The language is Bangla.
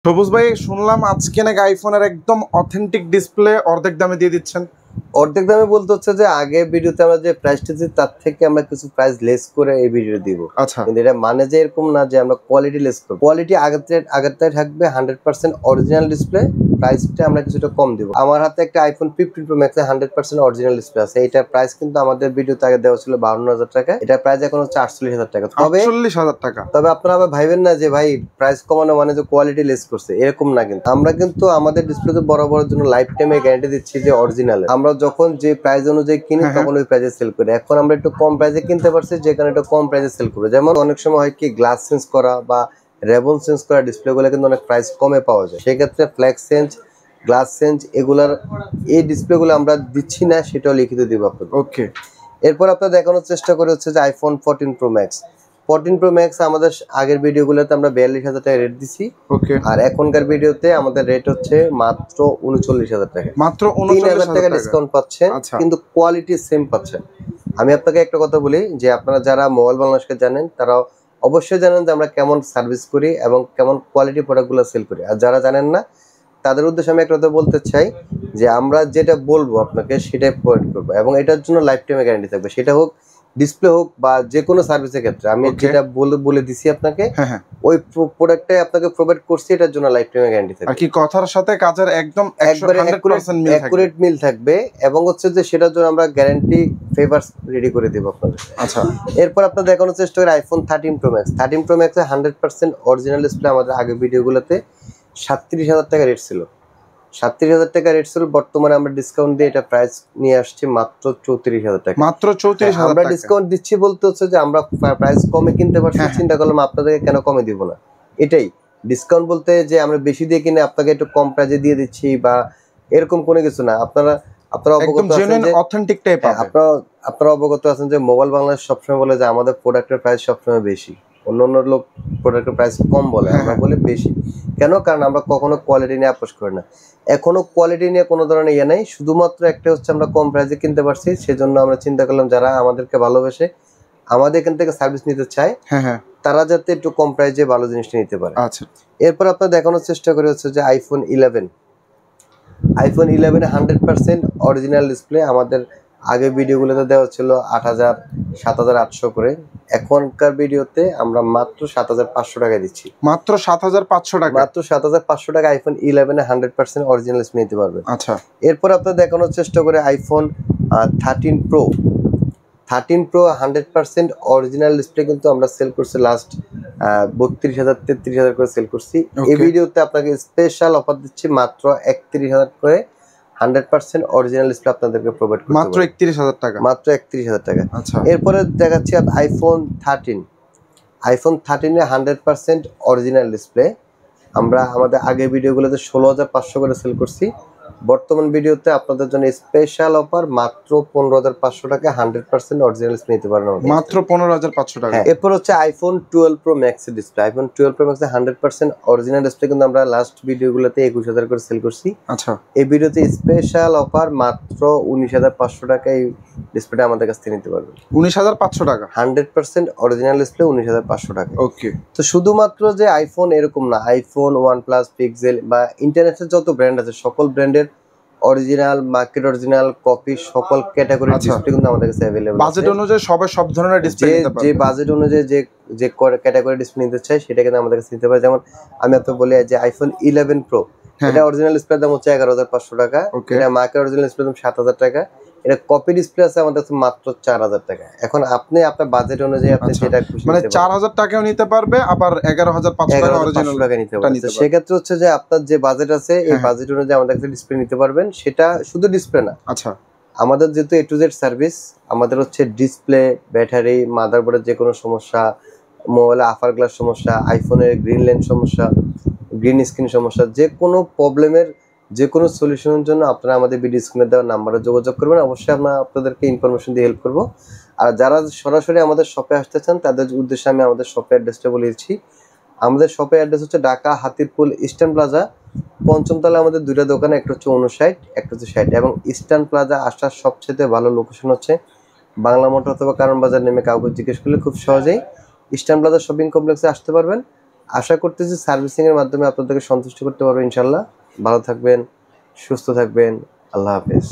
সবুজ ভাই, শুনলাম আজকে নাকি আইফোনের একদম অথেন্টিক ডিসপ্লে অর্ধেক দামে দিয়ে দিচ্ছেন। অর্ধেক দামে বলতে হচ্ছে যে আগে ভিডিওতে আমরা যে প্রাইসটা দিই তার থেকে আমরা কিছু প্রাইস লেস করে এই ভিডিও দিব। আচ্ছা, কিন্তু এটা মানে যে এরকম না যে আমরা কোয়ালিটি লেস করব। কোয়ালিটি আগেরটাই থাকবে 100% অরিজিনাল ডিসপ্লে, প্রাইসটা আমরা কিছুটা কম দিব। আমার হাতে একটা iPhone 15 pro max 100% original display আছে। এটার প্রাইস কিন্তু আমাদের ভিডিওতে আগে দেওয়া ছিল 52,000 টাকা। এটার প্রাইস এখন হচ্ছে 48,000 টাকা। তবে 48,000 টাকা। তবে আপনারা আবার ভাইবেন না যে ভাই প্রাইস কমানো মানে যে কোয়ালিটি লেস করছে, এরকম না। কিন্তু আমরা কিন্তু আমাদের ডিসপ্লেতে বরাবরের জন্য লাইফ টাইমে গ্যারান্টি দিচ্ছি যে অরিজিনাল। আমরা যখন যে প্রাইস অনুযায়ী কিনি তখন ওই প্রাইসে সেল করি। এখন আমরা একটু কম প্রাইসে কিনতে পারছি, যেখানে একটু কম প্রাইসে সেল করবো। যেমন অনেক সময় হয় কি গ্লাস চেঞ্জ করা বা রেবন চেঞ্জ করা ডিসপ্লেগুলো কিন্তু অনেক প্রাইস কমে পাওয়া যায়। সেক্ষেত্রে ফ্ল্যাক্স চেঞ্জ, গ্লাস চেঞ্জ এগুলার এই ডিসপ্লেগুলো আমরা দিচ্ছি না, সেটাও লিখিত দিব আপনাদের। ওকে, এরপর আপনারা দেখানোর চেষ্টা করে হচ্ছে যে iPhone 14 pro max. 14 pro max আমাদের আগের ভিডিওগুলোতে আমরা 42,000 টাকা রেট দিছি। ওকে। আর এখনকার ভিডিওতে আমাদের রেট হচ্ছে মাত্র 39,000 টাকা। মাত্র 3,000 টাকা ডিসকাউন্ট পাচ্ছেন, আচ্ছা, কিন্তু কোয়ালিটি সেম পাচ্ছেন। আমি আপনাকে একটা কথা বলি যে আপনারা যারা মোবাইল বাংলাদেশকে জানেন তারা অবশ্যই জানেন যে আমরা কেমন সার্ভিস করি এবং কেমন কোয়ালিটি প্রোডাক্টগুলো সেল করি। আর যারা জানেন না তাদের উদ্দেশ্যে আমি একটা কথা বলতে চাই যে আমরা যেটা বলবো আপনাকে সেটাই প্রোভাইড করবো, এবং এটার জন্য লাইফ টাইমে গ্যারান্টি থাকবে। সেটা হোক ডিসপ্লে হোক বা যে কোনো সার্ভিসের ক্ষেত্রে আমি যেটা বলে দিছি আপনাকে, ওই প্রোডাক্টটাই আপনাকে প্রোভাইড করছি, এটার জন্য লাইফ টাইমে গ্যারান্টি থাকবে। আর কি কথার সাথে কাজের একদম অ্যাকুরেট মিল থাকবে, এবং হচ্ছে যে সেটার জন্য আমরা গ্যারান্টি ফেভারস রেডি করে দেব আপনাদের। আচ্ছা, এরপর আপনারা দেখানোর চেষ্টা করি আইফোন 13 প্রো ম্যাক্স। 13 প্রো ম্যাক্সে 100% অরিজিনাল ডিসপ্লে আমাদের আগে ভিডিওগুলোতে 37,000 টাকা রেট ছিল। 37,000 টাকা রেট ছিল, বর্তমানে আমরা ডিসকাউন্ট দিয়ে এটা প্রাইস নিয়ে আসছি মাত্র 34,000 টাকা। মাত্র 34,000 আমরা ডিসকাউন্ট দিচ্ছি বলতে হচ্ছে যে আমরা প্রাইস কমে কিনতে পারছি, চিন্তা করলাম আপনাদেরকে কেন কমে দিব না। এটাই ডিসকাউন্ট বলতে, যে আমরা বেশি দিয়ে কিনে আপনাকে একটু কম প্রাইসে দিয়ে দিচ্ছি বা এরকম কোনো কিছু না। আপনারা অবগত আছেন যে অথেন্টিক টাইপ আপনারা অবগত আছেন যে মোবাইল বাংলাদেশ সবসময় বলে যে আমাদের প্রোডাক্টের প্রাইস সবসময় বেশি, অন্য লোক প্রোডাক্টের প্রাইস কম বলে, আমরা বলি বেশি। কেন? কারণ আমরা কখনো কোয়ালিটি নিয়ে আপোষ করি না। এখনো কোয়ালিটি নিয়ে কোনো ধরনের ইয়ে নাই, শুধুমাত্র একটা হচ্ছে আমরা কম প্রাইসে কিনতে পারছি, সেজন্য আমরা চিন্তা করলাম যারা আমাদেরকে ভালোবেসে আমাদের এখান থেকে সার্ভিস নিতে চায় তারা যাতে একটু কম প্রাইসে ভালো জিনিসটা নিতে পারে। আচ্ছা, এরপর আপনারা দেখানোর চেষ্টা করে হচ্ছে যে আইফোন 11। IPhone 11 100% original display. আমাদের আগের ভিডিওগুলোতে দেওয়া ছিল 8,000 7,800 করে। এখনকার ভিডিওতে আমরা মাত্র 7,500 টাকায় দিচ্ছি। মাত্র 7,500 টাকা। মাত্র 7,500 টাকা আইফোন 11 100% অরিজিনাল ডিসপ্লে নিতে পারবেন। আচ্ছা, এরপর আপনারা দেখানোর চেষ্টা করে iPhone 13 pro. 13 pro 100% original display কিন্তু আমরা সেল করছি লাস্ট 32,000 33,000 করে সেল করছি। এই ভিডিওতে আপনাকে স্পেশাল অফার দিচ্ছি মাত্র 31,000 করে 100% অরিজিনাল ডিসপ্লে আপনাদেরকে প্রোভাইড করতে মাত্র 31,000 টাকা। মাত্র 31,000 টাকা। আচ্ছা, এরপরে দেখাচ্ছি আইফোন 13। আইফোন 13 এ 100% অরিজিনাল ডিসপ্লে আমরা আমাদের আগের ভিডিওগুলোতে 16,500 করে সেল করছি। বর্তমান ভিডিওতে আপনাদের জন্য স্পেশাল অফার মাত্র 15,500 টাকা 100% অরিজিনাল ডিসপ্লে নিতে পারেন মাত্র 15,500 টাকা। এরপর হচ্ছে আইফোন 12 প্রো ম্যাক্স এর ডিসপ্লে। আইফোন 12 প্রো ম্যাক্স এর 100% অরিজিনাল ডিসপ্লে কিন্তু আমরা লাস্ট ভিডিওগুলোতে 21,000 করে সেল করছি। আচ্ছা, এই ভিডিওতে স্পেশাল অফার মাত্র 19,500 টাকা এই ডিসপ্লেটা আমাদের কাছ থেকে নিতে পারবেন। 19,500 টাকা 100% অরিজিনাল ডিসপ্লে 19,500 টাকা। ওকে। তো শুধুমাত্র যে আইফোন এরকম না, আইফোন, ওয়ানপ্লাস, পিক্সেল বা ইন্টারনেটের যত ব্র্যান্ড আছে সকল ব্র্যান্ডের অরিজিনাল, মার্কেট অরিজিনাল, কপি সকল ক্যাটাগরির ডিসপ্লে কিন্তু আমাদের কাছে अवेलेबल আছে। বাজেট অনুযায়ী সবাই সব ধরনের ডিসপ্লে নিতে পারবে। যে বাজেট অনুযায়ী যে ক্যাটাগরি ডিসপ্লে নিতে চাই সেটা কিন্তু আমাদের কাছে নিতে পারে। যেমন আমি আপনাকে বলি যে আইফোন 11 প্রো, এটা অরিজিনাল ডিসপ্লের দাম হচ্ছে 11,500 টাকা। এটা মার্কেট অরিজিনাল ডিসপ্লের দাম 7,000 টাকা। এটা কপি ডিসপ্লে আছে আমাদের কাছে মাত্র 4,000 টাকা। এখন আপনি আপনার বাজেট অনুযায়ী আপনি যেটা খুশি মানে 4,000 টাকাও নিতে পারবে, আবার 11,500 টাকা অরিজিনাল টাকা নিতে পারবে। সেক্ষেত্রে হচ্ছে যে আপনার যে বাজেট আছে এই বাজেট অনুযায়ী আমাদের কাছে ডিসপ্লে নিতে পারবেন। সেটা শুধু ডিসপ্লে না, আচ্ছা, আমাদের যেহেতু A to Z সার্ভিস, আমাদের হচ্ছে ডিসপ্লে, ব্যাটারি, মাদারবোর্ডের যে কোনো সমস্যা, মোবাইলে আফার গ্লাস সমস্যা, আইফোনের গ্রিন ল্যান্ড সমস্যা, গ্রিন স্ক্রিন সমস্যা, যে কোনো প্রবলেমের যে কোনো সলিউশনের জন্য আপনারা আমাদের ভিডিও স্ক্রিনে দেওয়া নাম্বারে যোগাযোগ করবেন। অবশ্যই আমরা আপনাদেরকে ইনফরমেশন দিয়ে হেল্প করবো। আর যারা সরাসরি আমাদের শপে আসতে চান তাদের উদ্দেশ্যে আমি আমাদের শপের অ্যাড্রেসটা বলেছি। আমাদের শপের অ্যাড্রেস হচ্ছে ঢাকা হাতিরপুল ইস্টার্ন প্লাজা, পঞ্চম তলায় আমাদের দুইটা দোকান, একটা হচ্ছে 59, একটা হচ্ছে 60। এবং ইস্টার্ন প্লাজা আসার সবচেয়ে ভালো লোকেশন হচ্ছে বাংলা মোটর অথবা কারণ বাজার নেমে কাউকে জিজ্ঞেস করলে খুব সহজেই ইস্টার্ন প্লাজা শপিং কমপ্লেক্সে আসতে পারবেন। আশা করতেছি সার্ভিসিং এর মাধ্যমে আপনাদেরকে সন্তুষ্ট করতে পারবো ইনশাল্লাহ। ভালো থাকবেন, সুস্থ থাকবেন, আল্লাহ হাফেজ।